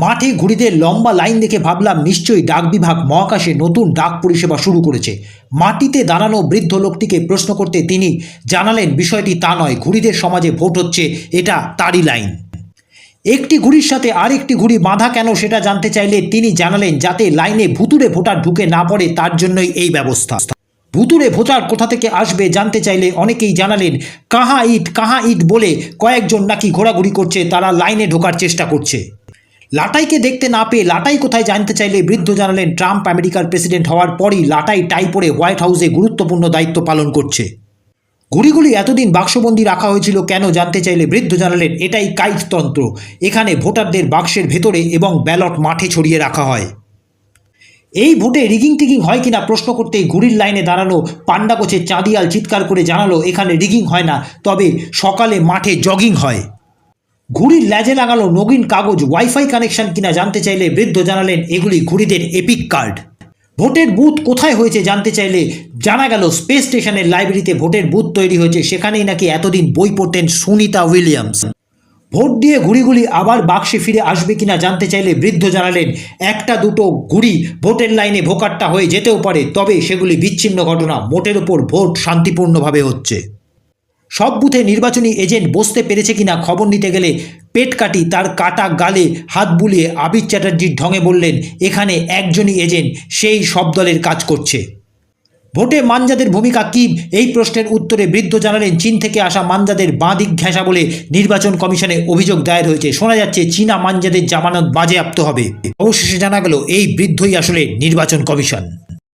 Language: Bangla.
মাঠে ঘুড়িদের লম্বা লাইন দেখে ভাবলাম নিশ্চয়ই ডাক বিভাগ মহাকাশে নতুন ডাক পরিষেবা শুরু করেছে। মাটিতে দাঁড়ানো বৃদ্ধ লোকটিকে প্রশ্ন করতে তিনি জানালেন বিষয়টি তা নয়, ঘুড়িদের সমাজে ভোট হচ্ছে, এটা তারই লাইন। একটি ঘুড়ির সাথে আরেকটি ঘুড়ি বাঁধা কেন সেটা জানতে চাইলে তিনি জানালেন যাতে লাইনে ভুতুড়ে ভোটার ঢুকে না পড়ে তার জন্যই এই ব্যবস্থা। ভুতুড়ে ভোটার কোথা থেকে আসবে জানতে চাইলে অনেকেই জানালেন কাহা ইট বলে কয়েকজন নাকি ঘোরাঘুরি করছে, তারা লাইনে ঢোকার চেষ্টা করছে। লাটাইকে দেখতে না পেয়ে লাটাই কোথায় জানতে চাইলে বৃদ্ধ জানালেন ট্রাম্প আমেরিকার প্রেসিডেন্ট হওয়ার পরই লাটাই টাই পরে হোয়াইট হাউসে গুরুত্বপূর্ণ দায়িত্ব পালন করছে। ঘুড়িগুলি এতদিন বাক্সবন্দি রাখা হয়েছিল কেন জানতে চাইলে বৃদ্ধ জানালেন এটাই কাইটতন্ত্র, এখানে ভোটারদের বাক্সের ভেতরে এবং ব্যালট মাঠে ছড়িয়ে রাখা হয়। এই ভোটে রিগিং টিগিং হয় কিনা প্রশ্ন করতেই ঘুড়ির লাইনে দাঁড়ানো পান্ডা কোচের চাঁদিয়াল চিৎকার করে জানালো এখানে রিগিং হয় না, তবে সকালে মাঠে জগিং হয়। ঘুড়ির ল্যাজে লাগালো নগিন কাগজ, ওয়াইফাই কানেকশন কিনা জানতে চাইলে বৃদ্ধ জানালেন এগুলি ঘুড়িদের এপিক কার্ড। ভোটের বুথ কোথায় হয়েছে জানতে চাইলে জানা গেল স্পেস স্টেশনের লাইব্রেরিতে ভোটের বুথ তৈরি হয়েছে, সেখানেই নাকি এতদিন বই পড়তেন সুনিতা উইলিয়ামস। ভোট দিয়ে ঘুড়িগুলি আবার বাক্সে ফিরে আসবে কিনা জানতে চাইলে বৃদ্ধ জানালেন একটা দুটো ঘুড়ি ভোটের লাইনে ভোকাট্টা হয়ে যেতেও পারে, তবে সেগুলি বিচ্ছিন্ন ঘটনা, মোটের ওপর ভোট শান্তিপূর্ণভাবে হচ্ছে। সব বুথে নির্বাচনী এজেন্ট বসতে পেরেছে কিনা খবর নিতে গেলে পেটকাটি তার কাটা গালে হাত বুলিয়ে আবির চ্যাটার্জির ঢঙে বললেন এখানে একজনই এজেন্ট, সেই সব দলের কাজ করছে। ভোটে মানজাদের ভূমিকা কী এই প্রশ্নের উত্তরে বৃদ্ধ জানালেন চীন থেকে আসা মানজাদের বাঁ দিক ঘেঁষা বলে নির্বাচন কমিশনে অভিযোগ দায়ের হয়েছে, শোনা যাচ্ছে চীনা মানজাদের জামানত বাজেয়াপ্ত হবে। অবশেষে জানা গেল এই বৃদ্ধই আসলে নির্বাচন কমিশন।